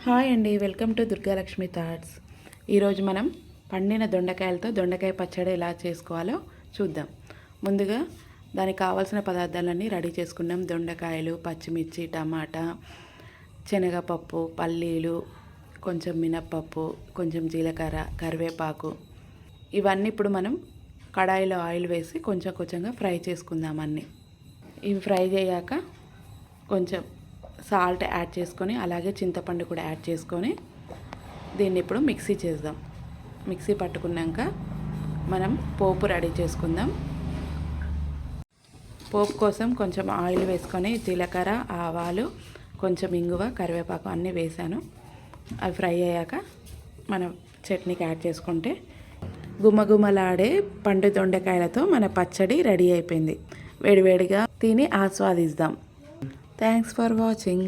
Hi అండి, welcome to Durgalakshmi thoughts. ఈరోజు మనం పండిన దొండకాయలతో దొండకాయ పచ్చడి ఎలా చేసుకోవాలో చూద్దాం. ముందుగా దానికి కావాల్సిన పదార్థాలన్నీ రెడీ చేసుకున్నాం. దొండకాయలు, పచ్చిమిర్చి, టమాటా, శనగపప్పు, పల్లీలు, కొంచెం మినప్పప్పు, కొంచెం జీలకర్ర, కరివేపాకు. ఇవన్నీ ఇప్పుడు మనం కడాయిలో ఆయిల్ వేసి కొంచెం కొంచెంగా ఫ్రై చేసుకుందాం. అన్నీ ఇవి ఫ్రై అయ్యాక కొంచెం సాల్ట్ యాడ్ చేసుకొని, అలాగే చింతపండు కూడా యాడ్ చేసుకొని దీన్ని ఇప్పుడు మిక్సీ చేద్దాం. మిక్సీ పట్టుకున్నాక మనం పోపు రెడీ చేసుకుందాం. పోపు కోసం కొంచెం ఆయిల్ వేసుకొని జీలకర్ర, ఆవాలు, కొంచెం ఇంగువ, కరివేపాకు అన్నీ వేసాను. అవి ఫ్రై అయ్యాక మనం చట్నీకి యాడ్ చేసుకుంటే గుమగుమలాడే పండు దొండకాయలతో మన పచ్చడి రెడీ అయిపోయింది. వేడివేడిగా తిని ఆస్వాదిద్దాం. Thanks for watching.